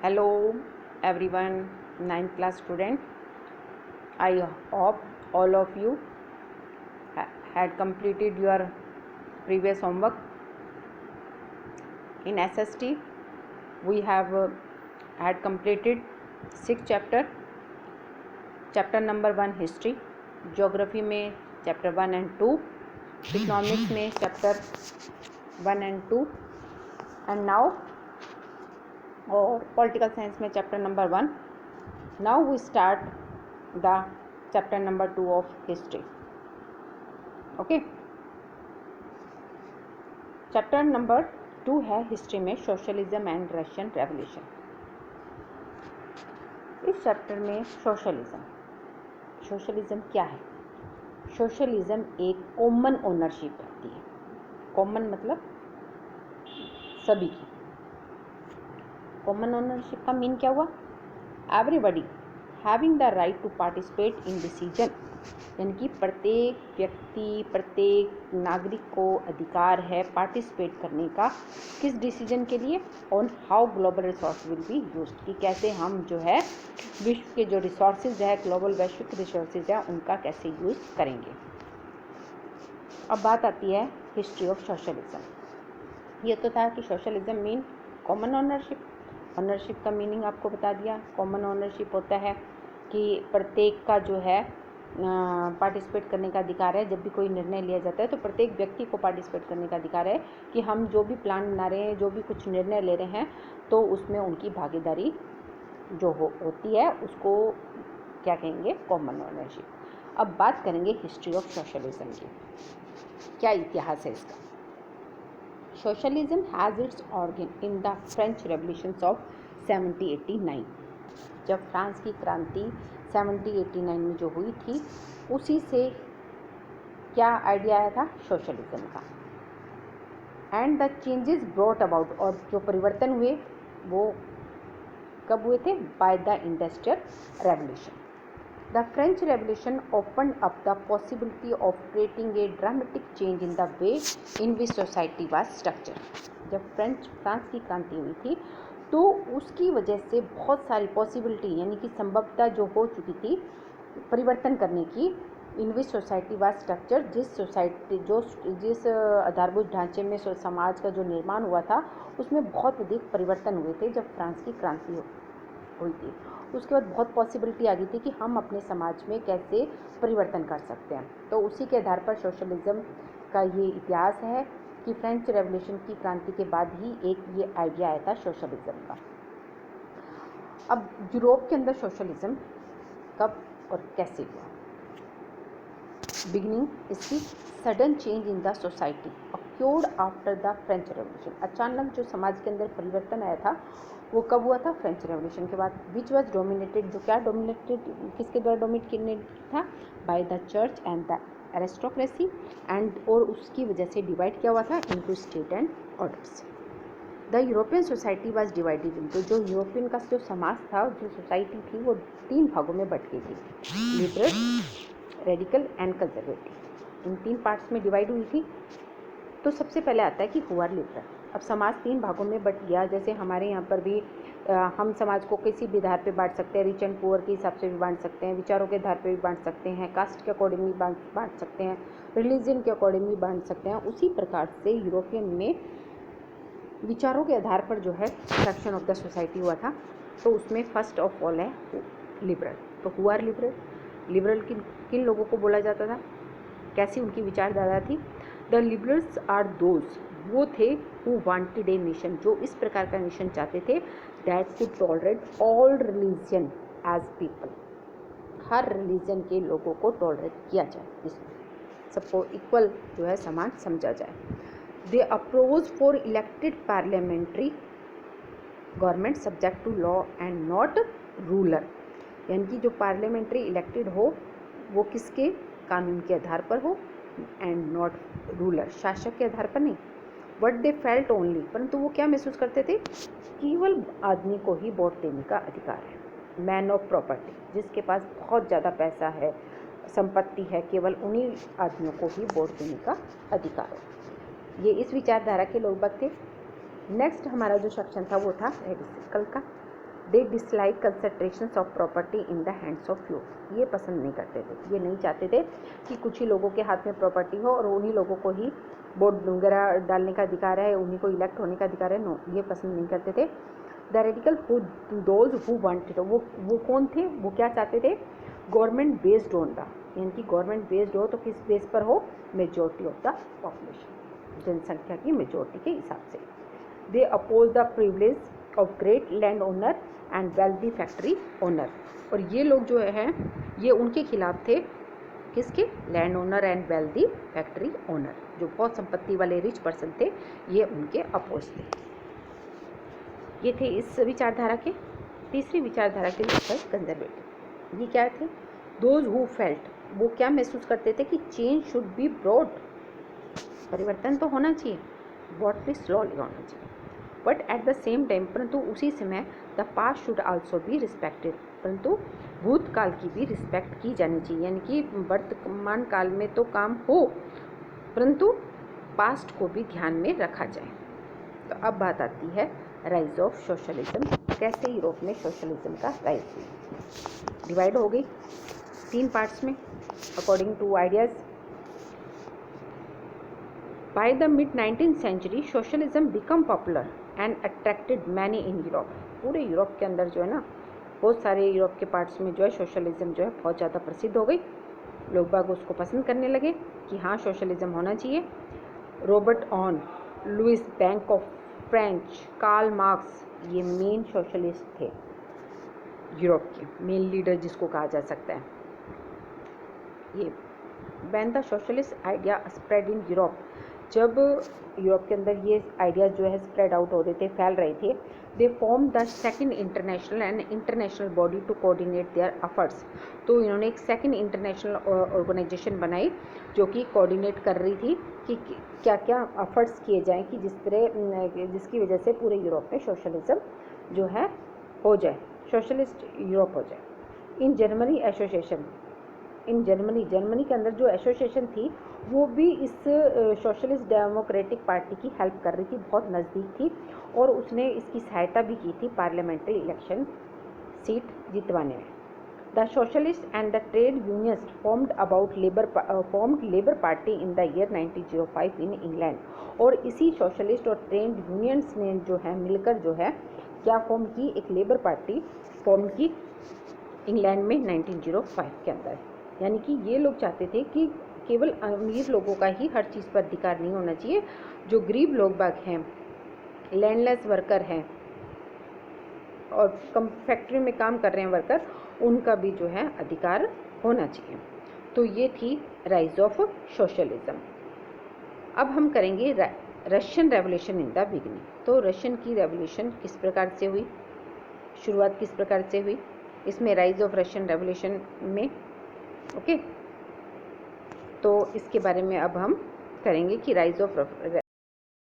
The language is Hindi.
Hello everyone, ninth class student. I hope all of you had completed your previous homework. In SST we have had completed 6 chapter. Chapter number 1 history, geography में chapter 1 and 2, economics में chapter 1 and 2, and now और political science में chapter number 1. Now we start the chapter number 2 of history. Okay, chapter number 2 है हिस्ट्री में सोशलिज्म एंड रशियन रेवोल्यूशन. इस चैप्टर में सोशलिज्म क्या है? सोशलिज्म एक कॉमन ओनरशिप रहती है. कॉमन मतलब सभी की. कॉमन ओनरशिप का मीन क्या हुआ? Everybody having the right to participate in decision, यानी कि प्रत्येक व्यक्ति, प्रत्येक नागरिक को अधिकार है पार्टिसिपेट करने का. किस डिसीजन के लिए? On how global resource will be used, कि कैसे हम जो है विश्व के जो रिसोर्सेज है, ग्लोबल वैश्विक रिसोर्सेज है, उनका कैसे यूज करेंगे. अब बात आती है हिस्ट्री ऑफ सोशलिज्म. ये तो था कि socialism mean common ownership. Ownership का मीनिंग आपको बता दिया. कॉमन ओनरशिप होता है कि प्रत्येक का जो है पार्टिसिपेट करने का अधिकार है. जब भी कोई निर्णय लिया जाता है तो प्रत्येक व्यक्ति को पार्टिसिपेट करने का अधिकार है कि हम जो भी प्लान बना रहे हैं, जो भी कुछ निर्णय ले रहे हैं, तो उसमें उनकी भागीदारी जो होती है उसको क्या कहेंगे? Common ownership. अब बात करेंगे हिस्ट्री ऑफ सोशलिज्म की. क्या इतिहास है इसका? Socialism has its origin in the French revolutions of 1789. जब फ्रांस की क्रांति 1789 में जो हुई थी, उसी से क्या आइडिया आया था? सोशलिज्म का. And the changes brought about, और जो परिवर्तन हुए वो कब हुए थे? By the industrial revolution. The French Revolution opened up the possibility of creating a dramatic change in the way in which society was structured. जब फ्रांस की क्रांति हुई थी तो उसकी वजह से बहुत सारी पॉसिबिलिटी, यानी कि संभवता जो हो चुकी थी परिवर्तन करने की, इन विच सोसाइटी वाज स्ट्रक्चर, जिस आधारभूत ढांचे में समाज का जो निर्माण हुआ था उसमें बहुत अधिक परिवर्तन हुए थे जब फ्रांस की क्रांति हुई थी. उसके बाद बहुत पॉसिबिलिटी आ गई थी कि हम अपने समाज में कैसे परिवर्तन कर सकते हैं. तो उसी के आधार पर सोशलिज्म का ये इतिहास है कि फ्रेंच रेवोल्यूशन की क्रांति के बाद ही एक ये आइडिया आया था सोशलिज्म का. अब यूरोप के अंदर सोशलिज्म कब और कैसे हुआ? बिगिनिंग इसकी sudden change in the society accrued after the French revolution. अचानक जो समाज के अंदर परिवर्तन आया था वो कब हुआ था? फ्रेंच रेवोल्यूशन के बाद. विच वॉज डोमिनेटेड, जो क्या डोमिनेटेड, किसके द्वारा डोमिनेट था? By the church and the aristocracy. And और उसकी वजह से डिवाइड क्या हुआ था? Into state and orders. The European society was divided into, जो यूरोपियन का जो समाज था, जो सोसाइटी थी, वो 3 भागों में बट गई थी. Liberal, radical and conservative. In 3 parts में डिवाइड हुई थी. तो सबसे पहले आता है कि हुआ लिबरल. अब समाज 3 भागों में बट गया. जैसे हमारे यहाँ पर भी हम समाज को किसी भी आधार पे बांट सकते हैं. रिच एंड पुअर के हिसाब से भी बांट सकते हैं, विचारों के आधार पे भी बांट सकते हैं, कास्ट के अकॉर्डिंग भी बांट सकते हैं, रिलीजन के अकॉर्डिंग भी बांट सकते हैं. उसी प्रकार से यूरोपियन में विचारों के आधार पर जो है सेक्शन ऑफ द सोसाइटी हुआ था. तो उसमें फर्स्ट ऑफ ऑल है लिबरल. तो हुआ लिबरल. लिबरल किन लोगों को बोला जाता था? कैसी उनकी विचारधारा थी? द लिबरल्स आर दोज, वो थे हु वांटेड ए नेशन, जो इस प्रकार का नेशन चाहते थे that could tolerate all religion as people. हर रिलीजन के लोगों को टॉलरेट किया जाए, जिसमें सबको इक्वल जो है समान समझा जाए. They approach for elected parliamentary government subject to law and not ruler, यानी कि जो पार्लियामेंट्री इलेक्टेड हो वो किसके? कानून के आधार पर हो, एंड नॉट रूलर, शासक के आधार पर नहीं. बट दे फेल्ट ओनली, परंतु वो क्या महसूस करते थे? केवल आदमी को ही वोट देने का अधिकार है. मैन ऑफ प्रॉपर्टी, जिसके पास बहुत ज़्यादा पैसा है, संपत्ति है, केवल उन्हीं आदमियों को ही वोट देने का अधिकार है. ये इस विचारधारा के लोग थे. नेक्स्ट हमारा जो सेक्शन था वो था रेडिकल का. They dislike concentrations of property in the hands of few. ये पसंद नहीं करते थे, ये नहीं चाहते थे कि कुछ ही लोगों के हाथ में प्रॉपर्टी हो और उन्हीं लोगों को ही वोट वगैरह डालने का अधिकार है, उन्हीं को इलेक्ट होने का अधिकार है। नो, ये पसंद नहीं करते थे। The radical who those who wanted, वो कौन थे, वो क्या चाहते थे, गवर्नमेंट बेस्ड ऑन द, यानी कि गवर्नमेंट बेस्ड हो तो किस बेस पर हो, मेजॉरिटी ऑफ द पॉपुलेशन, जनसंख्या की मेजॉरिटी के हिसाब से। They oppose the privilege of great land owner and wealthy factory owner, और ये लोग जो है ये उनके खिलाफ थे, किसके, land owner and wealthy factory owner, जो बहुत संपत्ति वाले रिच पर्सन थे, ये उनके अपोज थे। ये थे इस विचारधारा के। तीसरी विचारधारा के लिए कंजर्वेटिव, ये क्या थे, दोज हु फेल्ट, वो क्या महसूस करते थे कि चेंज शुड बी ब्रॉड, परिवर्तन तो होना चाहिए, ब्रॉड भी स्लोली होना चाहिए, but at the same time, परंतु उसी समय the past should also be respected, परंतु भूतकाल की भी रिस्पेक्ट की जानी चाहिए, यानी कि वर्तमान काल में तो काम हो परंतु पास्ट को भी ध्यान में रखा जाए। तो अब बात आती है राइज ऑफ सोशलिज्म, कैसे यूरोप में सोशलिज्म का राइज हुई। डिवाइड हो गई 3 पार्ट्स में according to ideas. By the mid 19th century socialism become popular and attracted many in Europe. पूरे यूरोप के अंदर जो है ना, बहुत सारे यूरोप के पार्ट्स में जो है सोशलिज्म जो है बहुत ज़्यादा प्रसिद्ध हो गई, लोग बाग उसको पसंद करने लगे कि हाँ सोशलिज्म होना चाहिए। Robert Owen, Louis Blanc of French, Karl Marx, ये मेन सोशलिस्ट थे यूरोप के, मेन लीडर जिसको कहा जा सकता है। ये when the socialist idea spread in Europe, जब यूरोप के अंदर ये आइडियाज़ जो है स्प्रेड आउट हो रहे थे, फैल रहे थे, they form the second international and international body to coordinate their efforts. तो इन्होंने एक सेकंड इंटरनेशनल ऑर्गेनाइजेशन बनाई जो कि कोऑर्डिनेट कर रही थी कि क्या क्या एफर्ट्स किए जाएं कि जिसकी वजह से पूरे यूरोप में सोशलिज्म जो है हो जाए, सोशलिस्ट यूरोप हो जाए। In Germany association, in Germany के अंदर जो एसोसिएशन थी वो भी इस सोशलिस्ट डेमोक्रेटिक पार्टी की हेल्प कर रही थी, बहुत नज़दीक थी, और उसने इसकी सहायता भी की थी पार्लियामेंट्री इलेक्शन सीट जितवाने में। The socialist and the trade unionist formed labour party in the year 1905 in England, और इसी सोशलिस्ट और ट्रेड यूनियंस ने जो है मिलकर जो है क्या फॉर्म की, एक लेबर पार्टी फॉर्म की इंग्लैंड में 1905 के अंदर। यानी कि ये लोग चाहते थे कि केवल अमीर लोगों का ही हर चीज़ पर अधिकार नहीं होना चाहिए, जो गरीब लोग बाग हैं, लैंडलेस वर्कर हैं और फैक्ट्री में काम कर रहे हैं वर्कर, उनका भी जो है अधिकार होना चाहिए। तो ये थी राइज ऑफ सोशलिज्म। अब हम करेंगे Russian revolution in the beginning. तो रशियन की रेवोल्यूशन किस प्रकार से हुई, शुरुआत किस प्रकार से हुई, इसमें राइज ऑफ रशियन रेवोल्यूशन में, ओके। तो इसके बारे में अब हम करेंगे कि राइज ऑफ